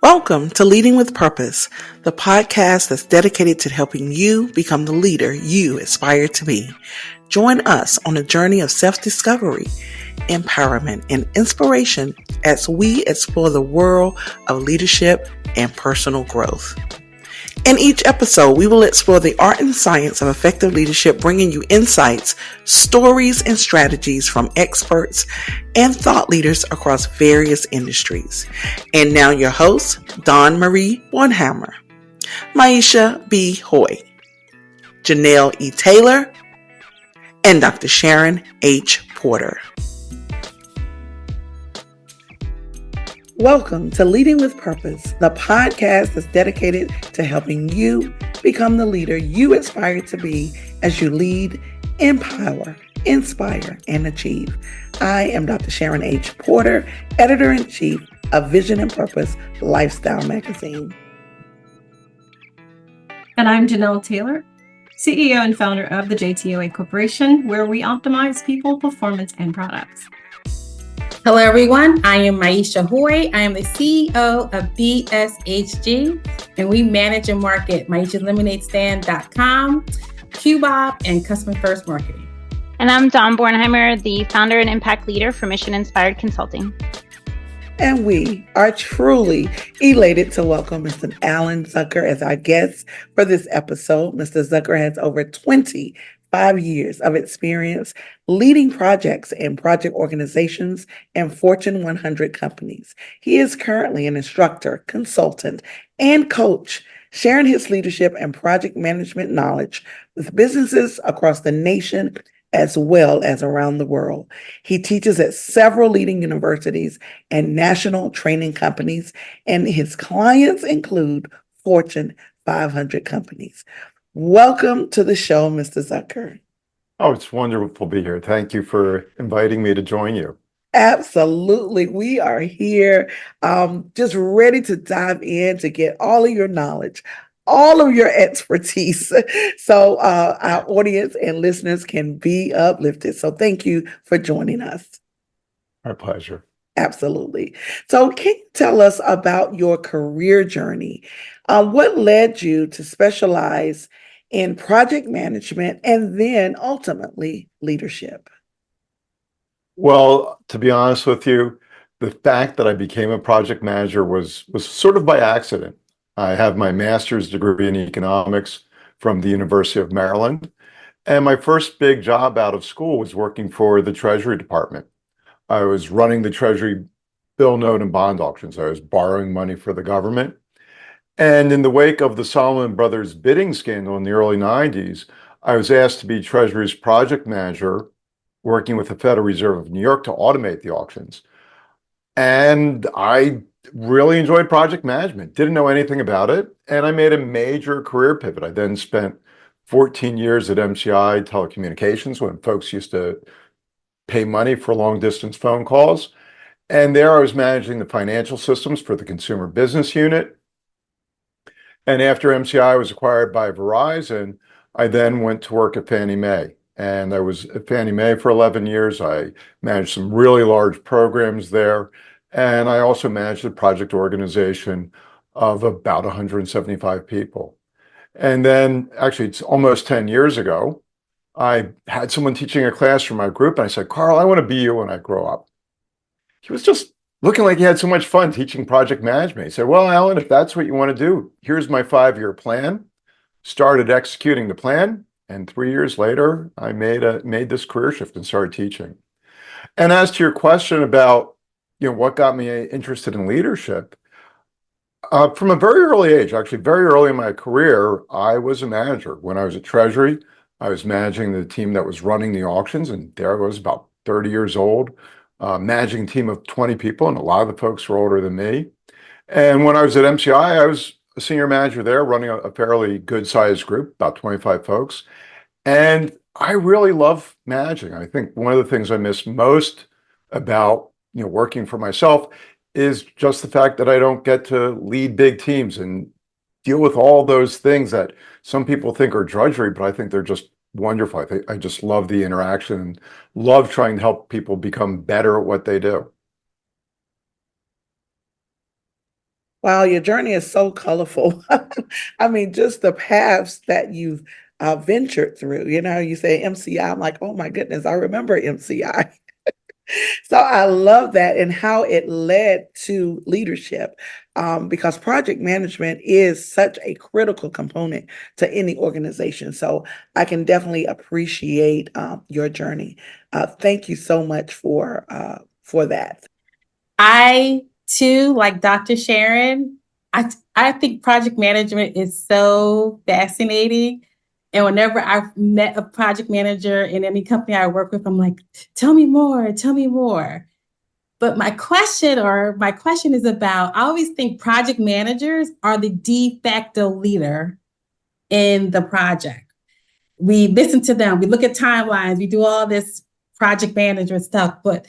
Welcome to Leading with Purpose, the podcast that's dedicated to helping you become the leader you aspire to be. Join us on a journey of self-discovery, empowerment, and inspiration as we explore the world of leadership and personal growth. In each episode, we will explore the art and science of effective leadership, bringing you insights, stories, and strategies from experts and thought leaders across various industries. And now your hosts, Dawn Marie Bornhammer, Maisha B. Hoy, Janelle E. Taylor, and Dr. Sharon H. Porter. Welcome to Leading with Purpose, the podcast that's dedicated to helping you become the leader you aspire to be as you lead, empower, inspire, and achieve. I am Dr. Sharon H. Porter, Editor-in-Chief of Vision and Purpose Lifestyle Magazine. And I'm Janelle Taylor, CEO and founder of the JTOA Corporation, where we optimize people, performance, and products. Hello, everyone. I am Maisha Hoy. I am the CEO of BSHG, and we manage and market MaishaLemonadeStand.com, QBob, and Customer First Marketing. And I'm Dawn Bornheimer, the founder and impact leader for Mission Inspired Consulting. And we are truly elated to welcome Mr. Alan Zucker as our guest for this episode. Mr. Zucker has over 25 years of experience leading projects in project organizations and Fortune 100 companies. He is currently an instructor, consultant, and coach, sharing his leadership and project management knowledge with businesses across the nation as well as around the world. He teaches at several leading universities and national training companies, and his clients include Fortune 500 companies. Welcome to the show, Mr. Zucker. Oh, it's wonderful to be here. Thank you for inviting me to join you. Absolutely. We are here just ready to dive in to get all of your knowledge, all of your expertise, so our audience and listeners can be uplifted. So thank you for joining us. Our pleasure. Absolutely. So can you tell us about your career journey? What led you to specialize in project management and then ultimately leadership? Well, to be honest with you, the fact that I became a project manager was sort of by accident. I have my master's degree in economics from the University of Maryland, and my first big job out of school was working for the Treasury Department. I was running the Treasury bill, note, and bond auctions. I was borrowing money for the government. And in the wake of the Salomon Brothers bidding scandal in the early 90s, I was asked to be Treasury's project manager, working with the Federal Reserve of New York to automate the auctions. And I really enjoyed project management, didn't know anything about it, and I made a major career pivot. I then spent 14 years at MCI Telecommunications when folks used to pay money for long-distance phone calls. And there I was managing the financial systems for the consumer business unit. And after MCI was acquired by Verizon, I then went to work at Fannie Mae. And I was at Fannie Mae for 11 years. I managed some really large programs there. And I also managed a project organization of about 175 people. And then actually, it's almost 10 years ago, I had someone teaching a class from my group. And I said, Carl, I want to be you when I grow up. He was just looking like he had so much fun teaching project management. He said, well, Alan, if that's what you want to do, here's my 5-year plan. Started executing the plan. And 3 years later, I made this career shift and started teaching. And as to your question about, what got me interested in leadership, from a very early age, actually very early in my career, I was a manager. When I was at Treasury, I was managing the team that was running the auctions, and there I was about 30 years old, managing a team of 20 people, and a lot of the folks were older than me. And when I was at MCI, I was a senior manager there, running a fairly good-sized group, about 25 folks. And I really love managing. I think one of the things I miss most about working for myself is just the fact that I don't get to lead big teams and deal with all those things that some people think are drudgery, but I think they're just wonderful. I just love the interaction and love trying to help people become better at what they do. Wow, your journey is so colorful. I mean, just the paths that you've ventured through. You know, you say MCI, I'm like, oh my goodness, I remember MCI. So I love that and how it led to leadership, because project management is such a critical component to any organization. So I can definitely appreciate your journey. Thank you so much for that. I too, like Dr. Sharon, I think project management is so fascinating. And whenever I've met a project manager in any company I work with, I'm like, tell me more, tell me more. But my question is about, I always think project managers are the de facto leader in the project. We listen to them, we look at timelines, we do all this project manager stuff, but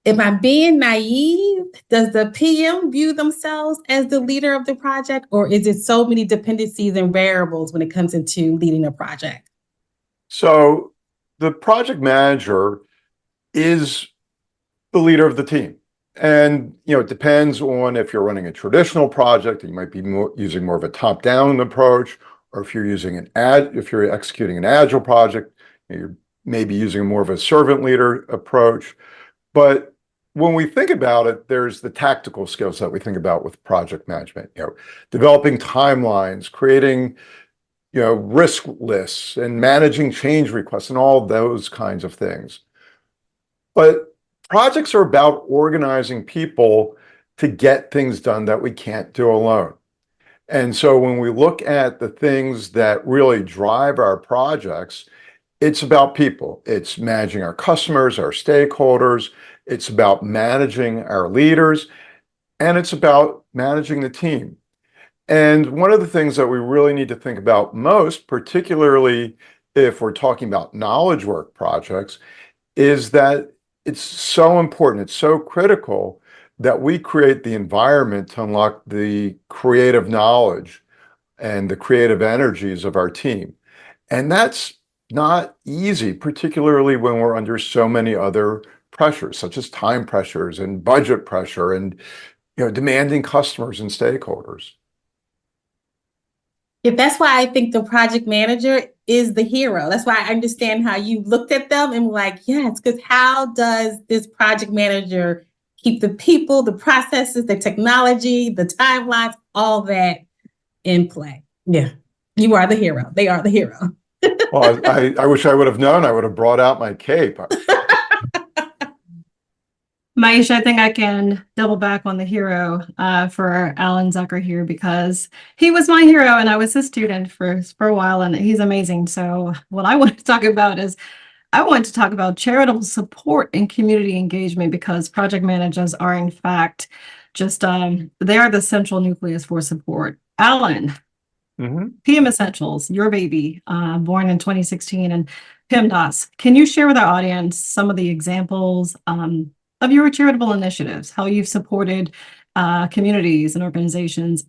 if I'm being naive, does the PM view themselves as the leader of the project, or is it so many dependencies and variables when it comes into leading a project? So the project manager is the leader of the team. And, it depends on if you're running a traditional project, you might be using more of a top-down approach, or if you're executing an agile project, you're maybe using more of a servant leader approach. But when we think about it, there's the tactical skills that we think about with project management, developing timelines, creating, risk lists and managing change requests and all those kinds of things. But projects are about organizing people to get things done that we can't do alone. And so when we look at the things that really drive our projects, it's about people. It's managing our customers, our stakeholders. It's about managing our leaders, and it's about managing the team. And one of the things that we really need to think about most, particularly if we're talking about knowledge work projects, is that it's so important, it's so critical that we create the environment to unlock the creative knowledge and the creative energies of our team. And that's not easy, particularly when we're under so many other pressures, such as time pressures and budget pressure and demanding customers and stakeholders. Yeah, that's why I think the project manager is the hero. That's why I understand how you looked at them and were like, yes, because how does this project manager keep the people, the processes, the technology, the timelines, all that in play? Yeah, you are the hero. They are the hero. Well, I wish I would have known. I would have brought out my cape. Maisha, I think I can double back on the hero for Alan Zucker here, because he was my hero and I was his student for a while, and he's amazing. So what I want to talk about is I want to talk about charitable support and community engagement, because project managers are in fact just they are the central nucleus for support. Alan, PM Essentials, your baby, born in 2016, and PMDAS. Can you share with our audience some of the examples of your charitable initiatives, how you've supported communities and organizations,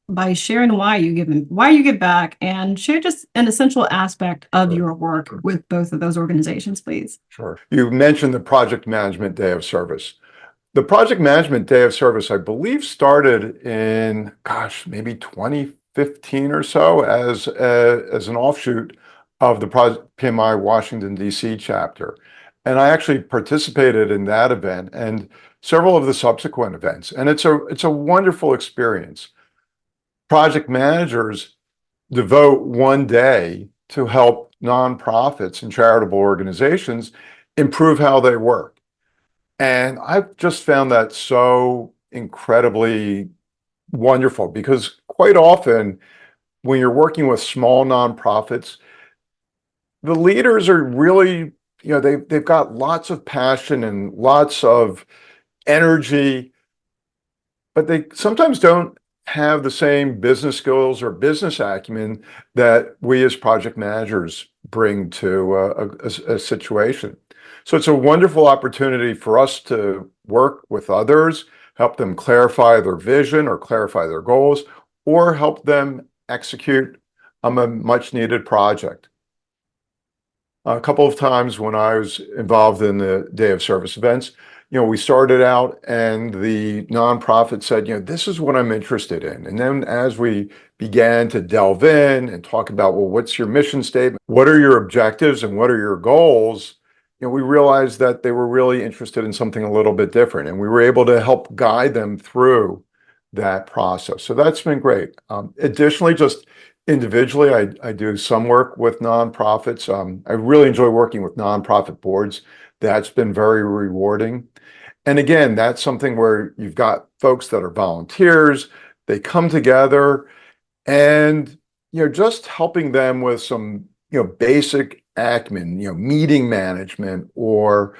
by sharing why you give back, and share just an essential aspect of your work with both of those organizations, please? Sure. You mentioned the Project Management Day of Service. The Project Management Day of Service, I believe, started in, maybe 2015 or so as an offshoot of the PMI Washington, D.C. chapter. And I actually participated in that event and several of the subsequent events. And it's a wonderful experience. Project managers devote one day to help nonprofits and charitable organizations improve how they work. And I've just found that so incredibly wonderful, because quite often when you're working with small nonprofits, the leaders are really, they've got lots of passion and lots of energy, but they sometimes don't have the same business skills or business acumen that we as project managers bring to a situation. So it's a wonderful opportunity for us to work with others, help them clarify their vision or clarify their goals, or help them execute a much needed project. A couple of times when I was involved in the Day of Service events, we started out and the nonprofit said, this is what I'm interested in. And then as we began to delve in and talk about, well, what's your mission statement? What are your objectives and what are your goals? We realized that they were really interested in something a little bit different, and we were able to help guide them through that process. So that's been great. Additionally, just individually, I do some work with nonprofits. I really enjoy working with nonprofit boards. That's been very rewarding. And again, that's something where you've got folks that are volunteers, they come together and, just helping them with some, basic acumen, meeting management or,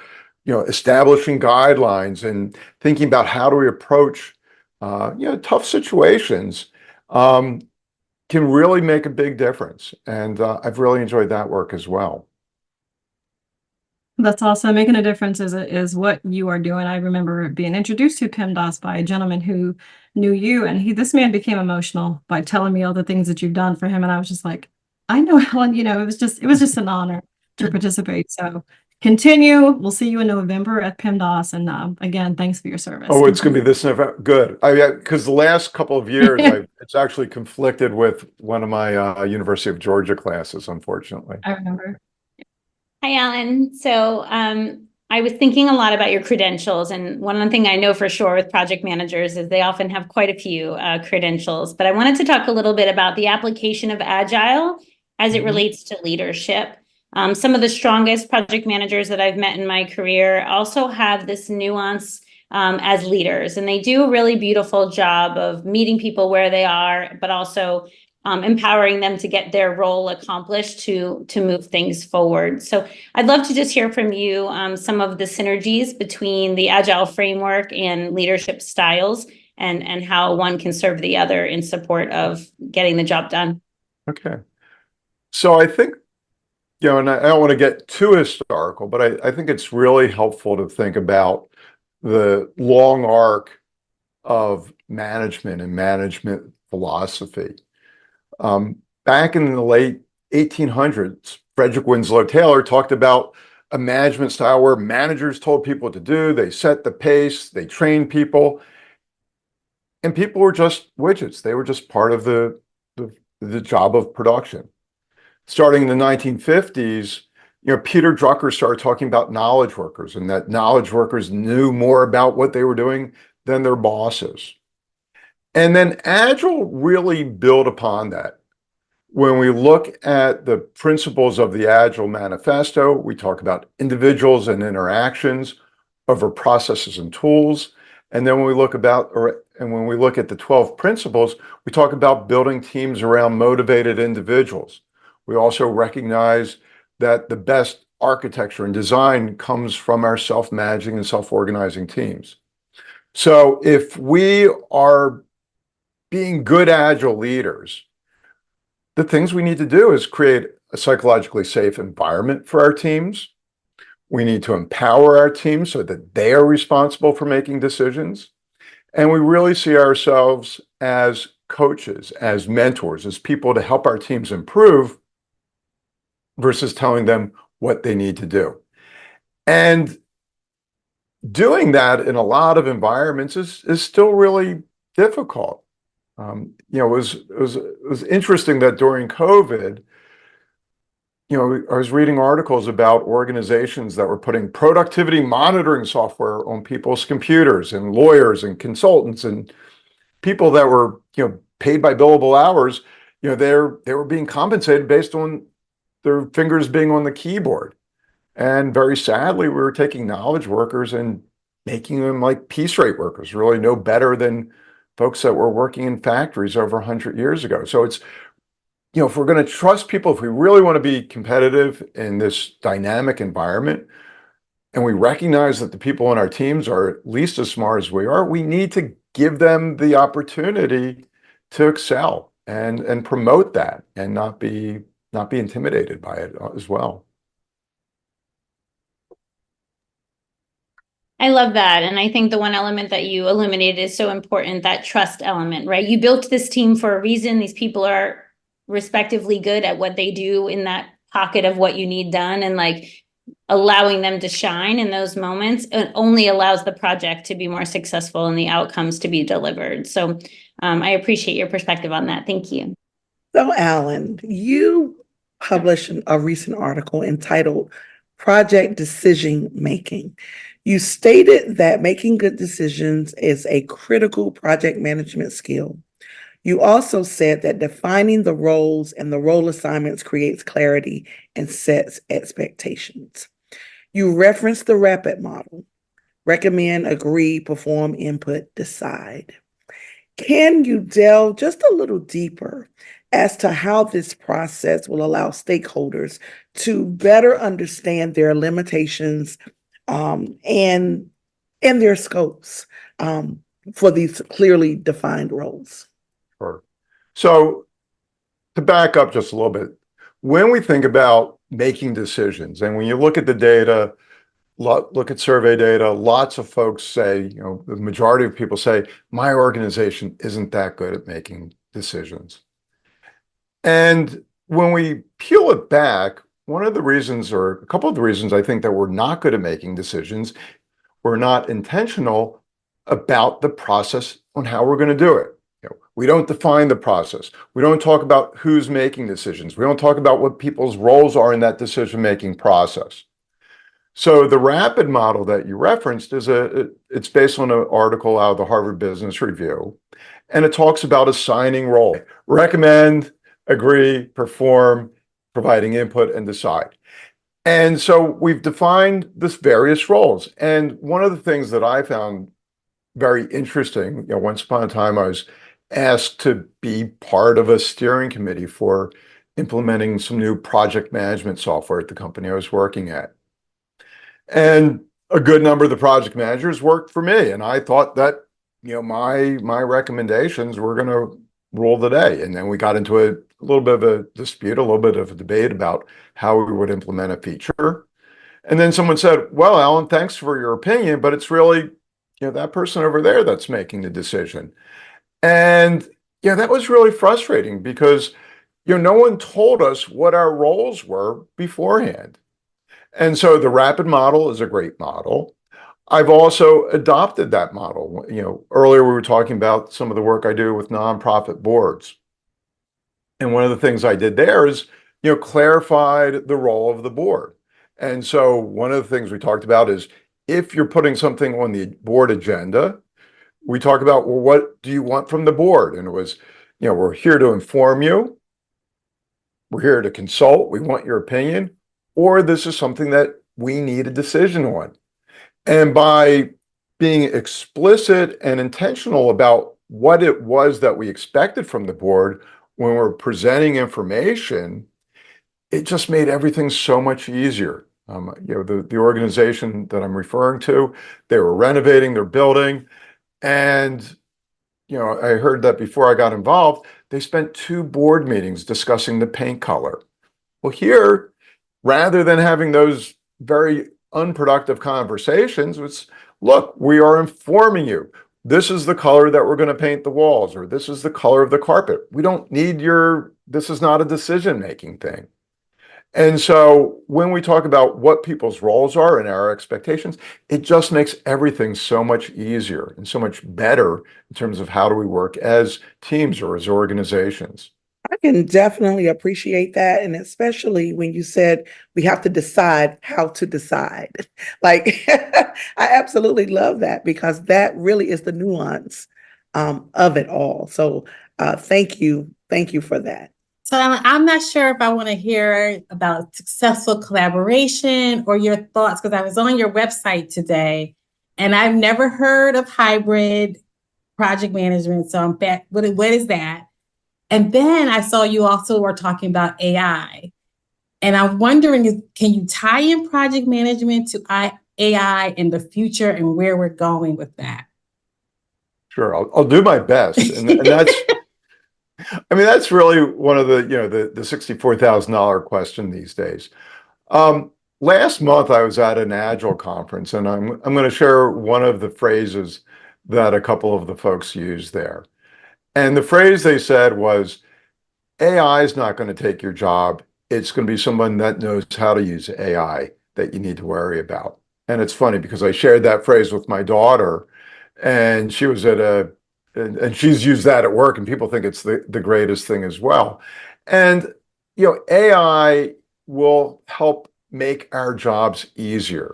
establishing guidelines and thinking about how do we approach, tough situations, can really make a big difference. And I've really enjoyed that work as well. That's awesome. Making a difference is what you are doing. I remember being introduced to PMDAS by a gentleman who knew you, and this man became emotional by telling me all the things that you've done for him. And I was just like, I know, Helen, it was just an honor to participate. So continue. We'll see you in November at PMDAS. And again, thanks for your service. Oh, it's going to be this November. Good. Because the last couple of years, it's actually conflicted with one of my University of Georgia classes, unfortunately. I remember. Hi, Alan. So I was thinking a lot about your credentials. And one thing I know for sure with project managers is they often have quite a few credentials. But I wanted to talk a little bit about the application of Agile as it relates to leadership. Some of the strongest project managers that I've met in my career also have this nuance as leaders. And they do a really beautiful job of meeting people where they are, but also empowering them to get their role accomplished to move things forward. So I'd love to just hear from you some of the synergies between the Agile framework and leadership styles and how one can serve the other in support of getting the job done. Okay. So I think, and I don't want to get too historical, but I think it's really helpful to think about the long arc of management and management philosophy. Back in the late 1800s, Frederick Winslow Taylor talked about a management style where managers told people what to do, they set the pace, they trained people, and people were just widgets. They were just part of the job of production. Starting in the 1950s, Peter Drucker started talking about knowledge workers and that knowledge workers knew more about what they were doing than their bosses. And then Agile really built upon that. When we look at the principles of the Agile Manifesto, we talk about individuals and interactions over processes and tools. And then when we look at the 12 principles, we talk about building teams around motivated individuals. We also recognize that the best architecture and design comes from our self-managing and self-organizing teams. So if we are being good Agile leaders, the things we need to do is create a psychologically safe environment for our teams. We need to empower our teams so that they are responsible for making decisions. And we really see ourselves as coaches, as mentors, as people to help our teams improve versus telling them what they need to do. And doing that in a lot of environments is still really difficult. It was interesting that during COVID, I was reading articles about organizations that were putting productivity monitoring software on people's computers, and lawyers and consultants and people that were, paid by billable hours. They were being compensated based on their fingers being on the keyboard. And very sadly, we were taking knowledge workers and making them like piece rate workers, really no better than folks that were working in factories over 100 years ago. So it's, if we're going to trust people, if we really want to be competitive in this dynamic environment, and we recognize that the people on our teams are at least as smart as we are, we need to give them the opportunity to excel and promote that and not be intimidated by it as well. I love that. And I think the one element that you illuminated is so important, that trust element, right? You built this team for a reason. These people are respectively good at what they do in that pocket of what you need done. And allowing them to shine in those moments, it only allows the project to be more successful and the outcomes to be delivered. So I appreciate your perspective on that. Thank you. So, Alan, you published a recent article entitled Project Decision Making. You stated that making good decisions is a critical project management skill. You also said that defining the roles and the role assignments creates clarity and sets expectations. You referenced the RAPID model: recommend, agree, perform, input, decide. Can you delve just a little deeper as to how this process will allow stakeholders to better understand their limitations and their scopes for these clearly defined roles? Sure. So to back up just a little bit, when we think about making decisions, and when you look at the data, look at survey data, lots of folks say, the majority of people say, my organization isn't that good at making decisions. And when we peel it back, one of the reasons, or a couple of the reasons I think that we're not good at making decisions, we're not intentional about the process on how we're going to do it. We don't define the process. We don't talk about who's making decisions. We don't talk about what people's roles are in that decision-making process. So the RAPID model that you referenced it's based on an article out of the Harvard Business Review, and it talks about assigning role: recommend, agree, perform, providing input, and decide. And so we've defined this various roles. And one of the things that I found very interesting, once upon a time I was asked to be part of a steering committee for implementing some new project management software at the company I was working at. And a good number of the project managers worked for me. And I thought that, my recommendations were going to rule the day. And then we got into a little bit of a dispute, a little bit of a debate about how we would implement a feature. And then someone said, well, Alan, thanks for your opinion, but it's really, that person over there that's making the decision. And that was really frustrating because, no one told us what our roles were beforehand. And so the RAPID model is a great model. I've also adopted that model. Earlier we were talking about some of the work I do with nonprofit boards. And one of the things I did there is, clarified the role of the board. And so one of the things we talked about is if you're putting something on the board agenda, we talk about, well, what do you want from the board? And it was, we're here to inform you. We're here to consult. We want your opinion. Or this is something that we need a decision on. And by being explicit and intentional about what it was that we expected from the board when we're presenting information, it just made everything so much easier. The organization that I'm referring to, they were renovating their building. And, I heard that before I got involved, they spent 2 board meetings discussing the paint color. Well, here, rather than having those very unproductive conversations, it's, look, we are informing you. This is the color that we're going to paint the walls, or this is the color of the carpet. We don't need this is not a decision-making thing. And so when we talk about what people's roles are and our expectations, it just makes everything so much easier and so much better in terms of how do we work as teams or as organizations. I can definitely appreciate that. And especially when you said we have to decide how to decide. Like, I absolutely love that because that really is the nuance of it all. So thank you. Thank you for that. So I'm not sure if I want to hear about successful collaboration or your thoughts, because I was on your website today and I've never heard of hybrid project management. So I'm back. What is that? And then I saw you also were talking about AI. And I'm wondering, can you tie in project management to AI in the future and where we're going with that? Sure, I'll do my best. And that's, that's really one of the $64,000 question these days. Last month, I was at an Agile conference, and I'm going to share one of the phrases that a couple of the folks used there. And the phrase they said was, AI is not going to take your job. It's going to be someone that knows how to use AI that you need to worry about. And it's funny because I shared that phrase with my daughter, and she was and she's used that at work, and people think it's the greatest thing as well. And, AI will help make our jobs easier.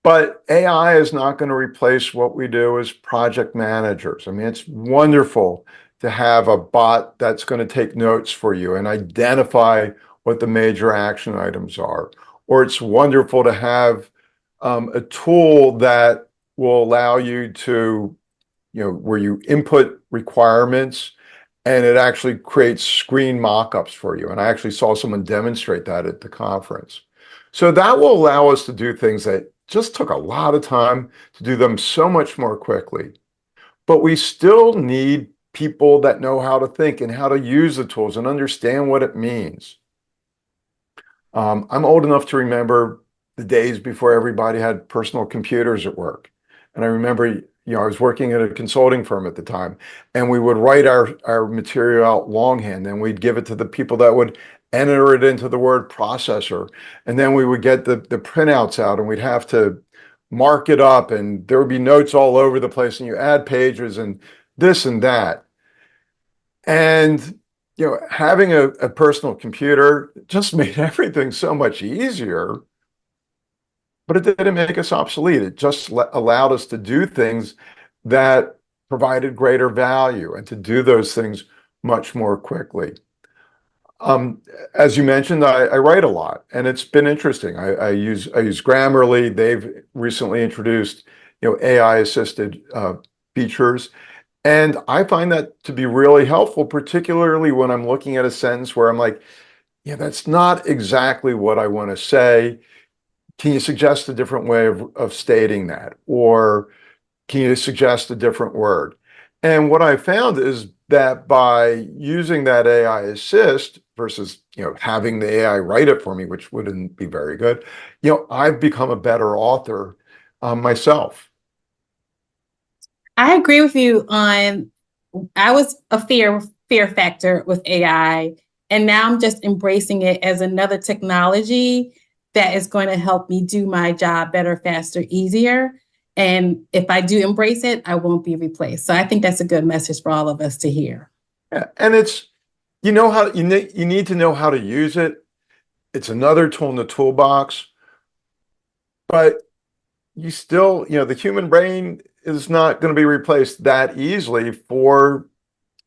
But AI is not going to replace what we do as project managers. I mean, it's wonderful to have a bot that's going to take notes for you and identify what the major action items are. Or it's wonderful to have a tool that will allow you to, where you input requirements and it actually creates screen mock-ups for you. And I actually saw someone demonstrate that at the conference. So that will allow us to do things that just took a lot of time to do them so much more quickly. But we still need people that know how to think and how to use the tools and understand what it means. I'm old enough to remember the days before everybody had personal computers at work. And I remember, I was working at a consulting firm at the time, and we would write our material out longhand, and we'd give it to the people that would enter it into the word processor. And then we would get the printouts out, and we'd have to mark it up, and there would be notes all over the place, and you add pages and this and that. And having a personal computer just made everything so much easier, but it didn't make us obsolete. It just allowed us to do things that provided greater value and to do those things much more quickly. As you mentioned, I write a lot, and it's been interesting. I use Grammarly. They've recently introduced AI assisted features. And I find that to be really helpful, particularly when I'm looking at a sentence where I'm like, that's not exactly what I want to say. Can you suggest a different way of stating that? Or can you suggest a different word? And what I found is that by using that AI assist versus, having the AI write it for me, which wouldn't be very good, I've become a better author myself. I agree with you on, I was a fear factor with AI, and now I'm just embracing it as another technology that is going to help me do my job better, faster, easier. And if I do embrace it, I won't be replaced. So I think that's a good message for all of us to hear. Yeah, and it's, you need to know how to use it. It's another tool in the toolbox, but you still, the human brain is not going to be replaced that easily for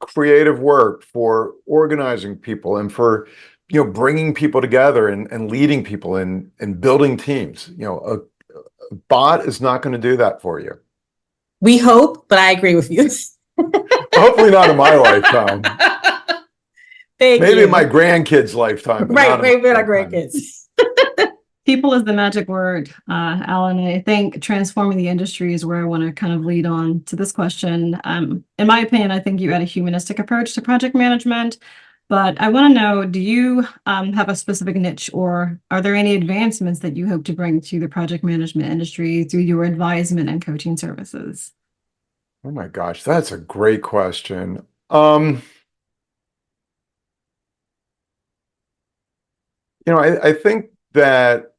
creative work, for organizing people, and for bringing people together and leading people and building teams. A bot is not going to do that for you. We hope, but I agree with you. Hopefully not in my lifetime. Maybe in my grandkids' lifetime. Right, maybe in our grandkids. People is the magic word, Alan. I think transforming the industry is where I want to kind of lead on to this question. In my opinion, I think you had a humanistic approach to project management, but I want to know, do you have a specific niche, or are there any advancements that you hope to bring to the project management industry through your advisement and coaching services? Oh my gosh, that's a great question. I think that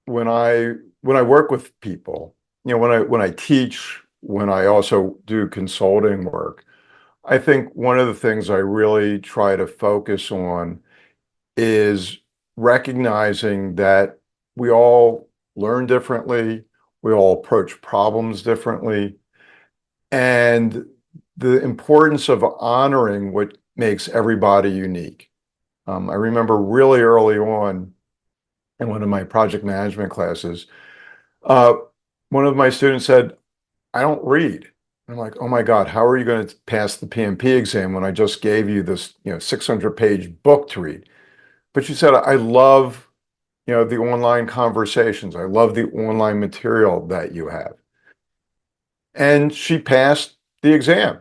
when I work with people, when I teach, when I also do consulting work, I think one of the things I really try to focus on is recognizing that we all learn differently, we all approach problems differently, and the importance of honoring what makes everybody unique. I remember really early on in one of my project management classes, one of my students said, "I don't read." I'm like, "Oh my God, how are you going to pass the PMP exam when I just gave you this, 600-page book to read?" But she said, "I love, the online conversations. I love the online material that you have." And she passed the exam.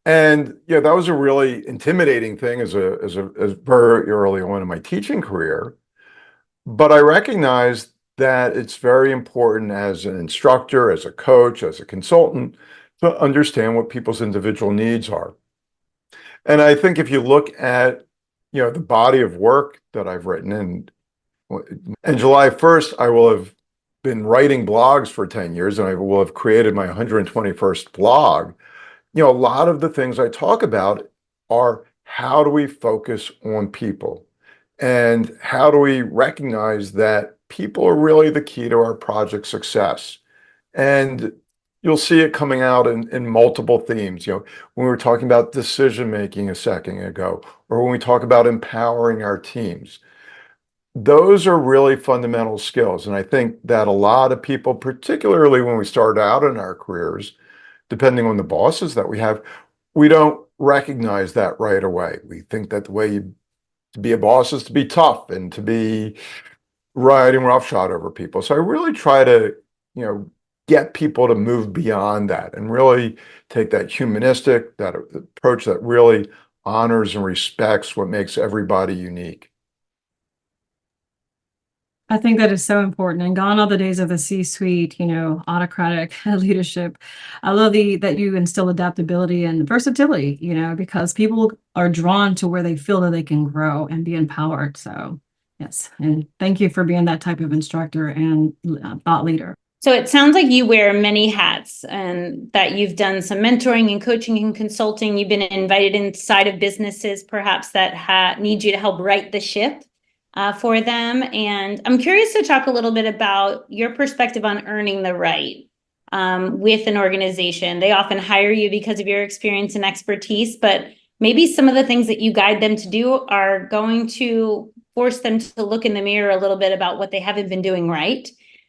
And that was a really intimidating thing as very early on in my teaching career. But I recognized that it's very important as an instructor, as a coach, as a consultant, to understand what people's individual needs are. And I think if you look at, the body of work that I've written, and And July 1st, I will have been writing blogs for 10 years, and I will have created my 121st blog. A lot of the things I talk about are how do we focus on people? And how do we recognize that people are really the key to our project success? And you'll see it coming out in multiple themes. When we were talking about decision making a second ago, or when we talk about empowering our teams, those are really fundamental skills. And I think that a lot of people, particularly when we start out in our careers, depending on the bosses that we have, we don't recognize that right away. We think that the way to be a boss is to be tough and to be riding roughshod over people. So I really try to, get people to move beyond that and really take that humanistic, that approach that really honors and respects what makes everybody unique. I think that is so important, and gone are the days of the C-suite, autocratic leadership. I love that you instill adaptability and versatility, because people are drawn to where they feel that they can grow and be empowered. So yes, and thank you for being that type of instructor and thought leader. So it sounds like you wear many hats, and that you've done some mentoring and coaching and consulting. You've been invited inside of businesses perhaps that need you to help right the ship for them. And I'm curious to talk a little bit about your perspective on earning the right with an organization. They often hire you because of your experience and expertise, but maybe some of the things that you guide them to do are going to force them to look in the mirror a little bit about what they haven't been doing right.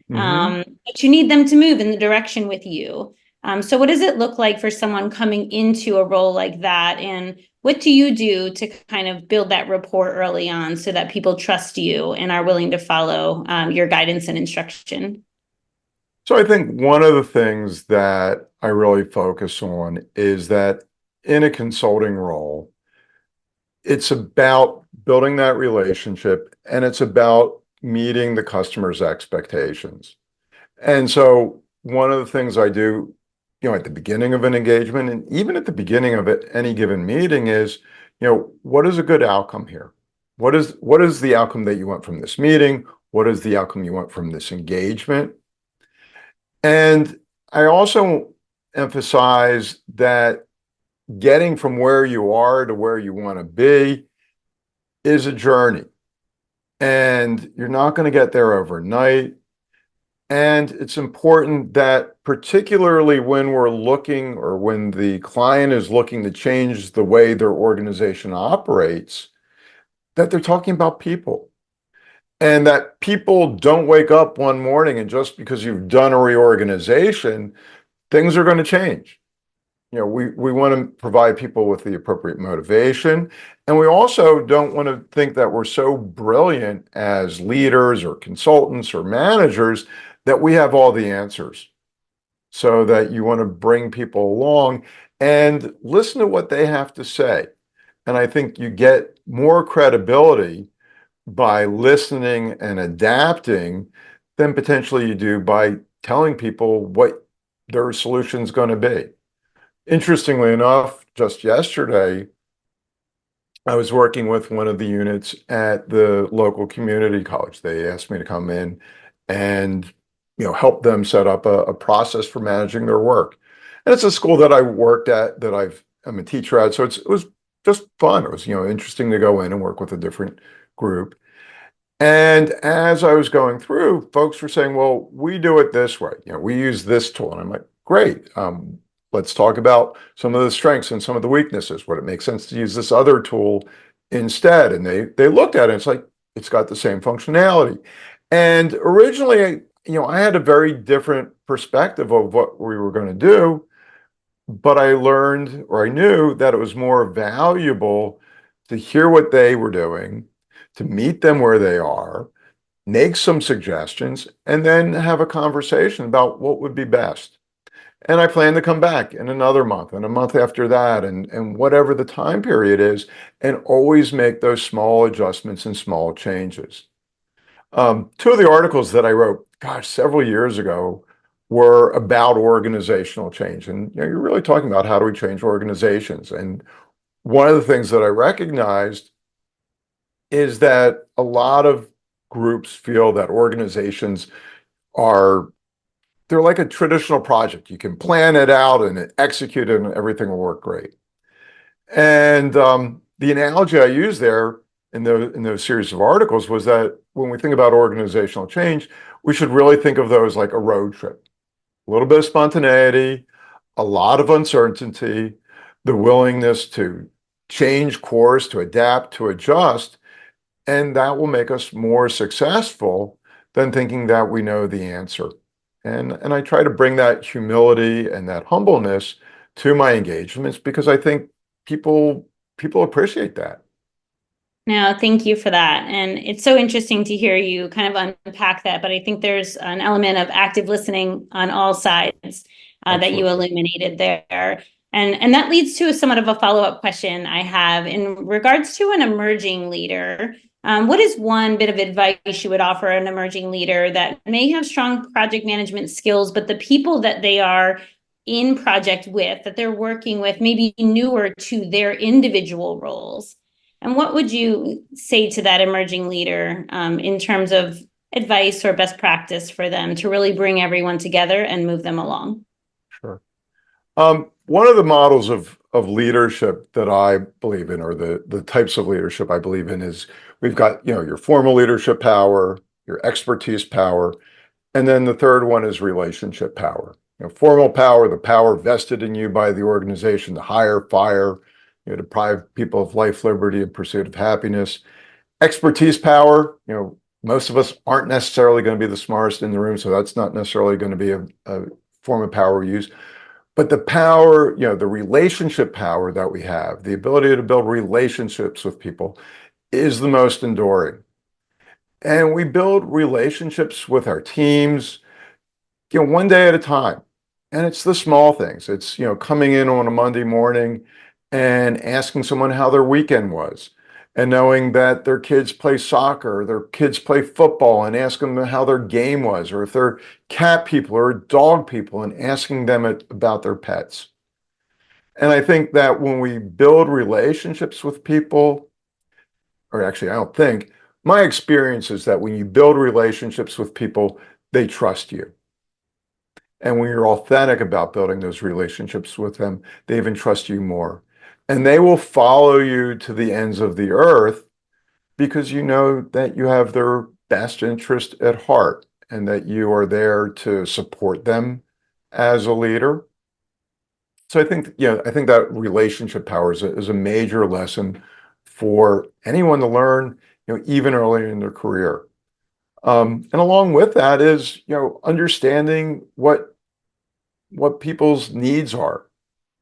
But you need them to move in the direction with you. So what does it look like for someone coming into a role like that? And what do you do to kind of build that rapport early on so that people trust you and are willing to follow your guidance and instruction? So I think one of the things that I really focus on is that in a consulting role, it's about building that relationship, and it's about meeting the customer's expectations. And so one of the things I do, at the beginning of an engagement, and even at the beginning of any given meeting, is, what is a good outcome here? What is the outcome that you want from this meeting? What is the outcome you want from this engagement? And I also emphasize that getting from where you are to where you want to be is a journey. And you're not going to get there overnight. And it's important that, particularly when we're looking, or when the client is looking to change the way their organization operates, that they're talking about people. And that people don't wake up one morning and just because you've done a reorganization, things are going to change. We want to provide people with the appropriate motivation. And we also don't want to think that we're so brilliant as leaders or consultants or managers that we have all the answers. So that you want to bring people along and listen to what they have to say. And I think you get more credibility by listening and adapting than potentially you do by telling people what their solution is going to be. Interestingly enough, just yesterday, I was working with one of the units at the local community college. They asked me to come in and help them set up a process for managing their work. And it's a school that I worked at, that I'm a teacher at, so it was just fun. It was interesting to go in and work with a different group. And as I was going through, folks were saying, "Well, we do it this way. We use this tool." And I'm like, "Great. Let's talk about some of the strengths and some of the weaknesses. Would it make sense to use this other tool instead?" And they looked at it. It's like, it's got the same functionality. And originally, I had a very different perspective of what we were going to do, but I learned, or I knew, that it was more valuable to hear what they were doing, to meet them where they are, make some suggestions, and then have a conversation about what would be best. And I plan to come back in another month and a month after that, and whatever the time period is, and always make those small adjustments and small changes. Two of the articles that I wrote, several years ago, were about organizational change. And you're really talking about how do we change organizations. And one of the things that I recognized is that a lot of groups feel that organizations they're like a traditional project. You can plan it out and execute it and everything will work great. And the analogy I used there in those series of articles was that when we think about organizational change, we should really think of those like a road trip. A little bit of spontaneity, a lot of uncertainty, the willingness to change course, to adapt, to adjust, and that will make us more successful than thinking that we know the answer. And I try to bring that humility and that humbleness to my engagements because I think people appreciate that. No, thank you for that. And it's so interesting to hear you kind of unpack that. But I think there's an element of active listening on all sides that you illuminated there. And that leads to somewhat of a follow-up question I have in regards to an emerging leader. What is one bit of advice you would offer an emerging leader that may have strong project management skills, but the people that they are in project with, that they're working with, maybe newer to their individual roles? And what would you say to that emerging leader in terms of advice or best practice for them to really bring everyone together and move them along? Sure. One of the models of leadership that I believe in, or the types of leadership I believe in, is we've got, your formal leadership power, your expertise power, and then the third one is relationship power. Formal power, the power vested in you by the organization to hire, fire, deprive people of life, liberty, and pursuit of happiness. Expertise power, most of us aren't necessarily going to be the smartest in the room, so that's not necessarily going to be a form of power we use. But the power, the relationship power that we have, the ability to build relationships with people is the most enduring. And we build relationships with our teams, one day at a time. And it's the small things. It's, coming in on a Monday morning and asking someone how their weekend was, and knowing that their kids play soccer, or their kids play football, and ask them how their game was, or if they're cat people or dog people, and asking them about their pets. And I think that when we build relationships with people, or actually, I don't think, my experience is that when you build relationships with people, they trust you. And when you're authentic about building those relationships with them, they even trust you more. And they will follow you to the ends of the earth because you know that you have their best interest at heart and that you are there to support them as a leader. So I think that relationship power is a major lesson for anyone to learn, even early in their career. And along with that is, understanding what people's needs are,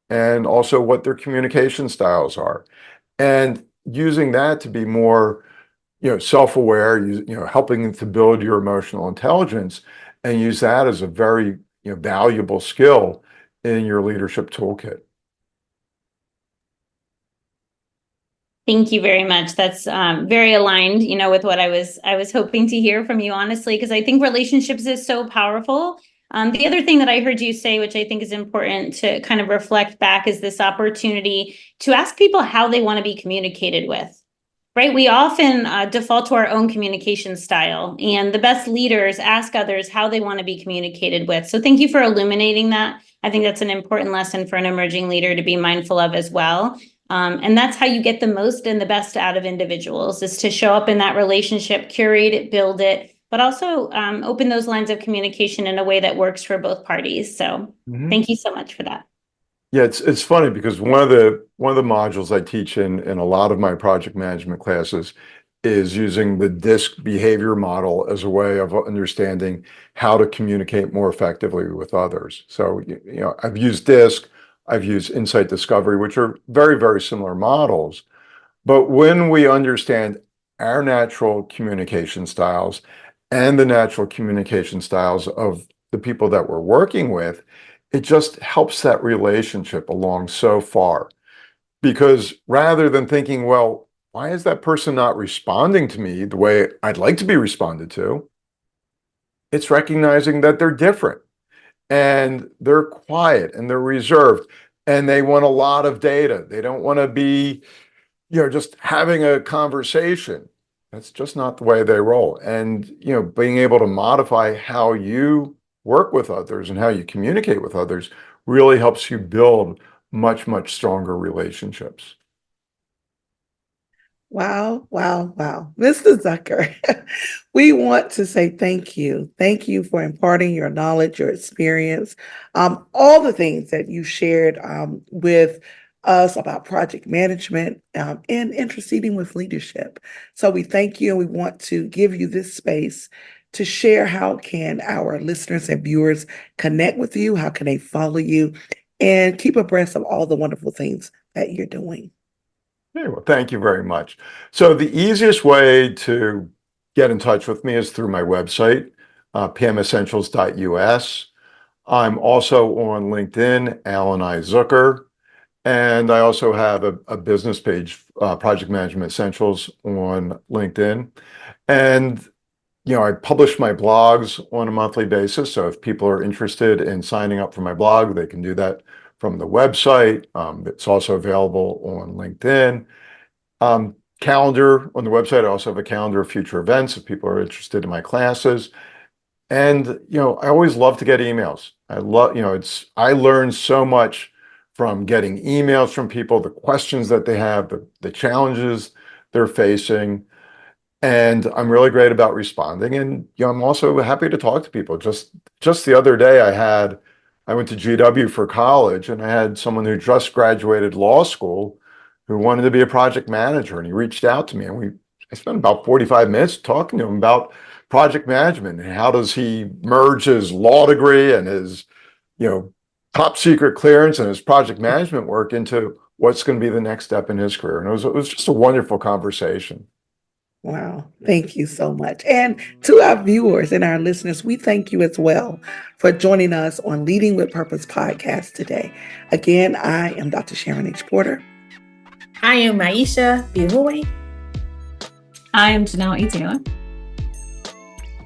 and also what their communication styles are, and using that to be more, self-aware, helping to build your emotional intelligence, and use that as a very, valuable skill in your leadership toolkit. Thank you very much. That's very aligned, with what I was hoping to hear from you, honestly, because I think relationships is so powerful. The other thing that I heard you say, which I think is important to kind of reflect back, is this opportunity to ask people how they want to be communicated with, right? We often default to our own communication style, and the best leaders ask others how they want to be communicated with. So thank you for illuminating that. I think that's an important lesson for an emerging leader to be mindful of as well. And that's how you get the most and the best out of individuals, is to show up in that relationship, curate it, build it, but also open those lines of communication in a way that works for both parties. So Thank you so much for that. Yeah, it's funny because one of the modules I teach in a lot of my project management classes is using the DISC behavior model as a way of understanding how to communicate more effectively with others. So, I've used DISC, I've used insight discovery, which are very, very similar models. But when we understand our natural communication styles and the natural communication styles of the people that we're working with, it just helps that relationship along so far. Because rather than thinking, well, why is that person not responding to me the way I'd like to be responded to? It's recognizing that they're different, and they're quiet, and they're reserved, and they want a lot of data. They don't want to be, just having a conversation. That's just not the way they roll. And, being able to modify how you work with others and how you communicate with others really helps you build much, much stronger relationships. Wow, wow, wow. Mr. Zucker, we want to say thank you. Thank you for imparting your knowledge, your experience, all the things that you shared with us about project management and interceding with leadership. So we thank you, and we want to give you this space to share how can our listeners and viewers connect with you, how can they follow you, and keep abreast of all the wonderful things that you're doing. Okay, well, thank you very much. So the easiest way to get in touch with me is through my website, pmessentials.us. I'm also on LinkedIn, Alan I. Zucker, and I also have a business page, Project Management Essentials, on LinkedIn. And I publish my blogs on a monthly basis. So if people are interested in signing up for my blog, they can do that from the website. It's also available on LinkedIn. Calendar on the website. I also have a calendar of future events if people are interested in my classes. And, I always love to get emails. I love, I learn so much from getting emails from people, the questions that they have, the challenges they're facing. And I'm really great about responding. And I'm also happy to talk to people. Just the other day, I went to GW for college, and I had someone who just graduated law school who wanted to be a project manager, and he reached out to me, and I spent about 45 minutes talking to him about project management and how does he merge his law degree and his top secret clearance and his project management work into what's going to be the next step in his career. And it was just a wonderful conversation. Wow. Thank you so much. And to our viewers and our listeners, we thank you as well for joining us on Leading with Purpose podcast today. Again, I am Dr. Sharon H. Porter. I am Maisha Bihoy. I am Janelle E. Taylor.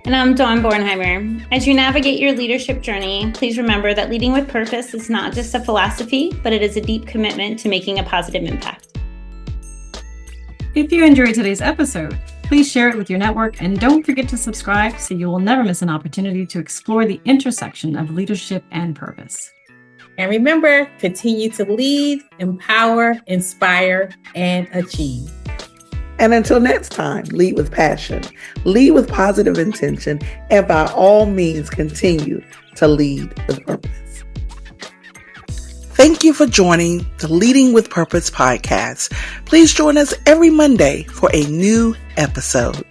And I'm Dawn Bornheimer. As you navigate your leadership journey, please remember that leading with purpose is not just a philosophy, but it is a deep commitment to making a positive impact. If you enjoyed today's episode, please share it with your network and don't forget to subscribe so you will never miss an opportunity to explore the intersection of leadership and purpose. And remember, continue to lead, empower, inspire, and achieve. And until next time, lead with passion, lead with positive intention, and by all means, continue to lead with purpose. Thank you for joining the Leading with Purpose podcast. Please join us every Monday for a new episode.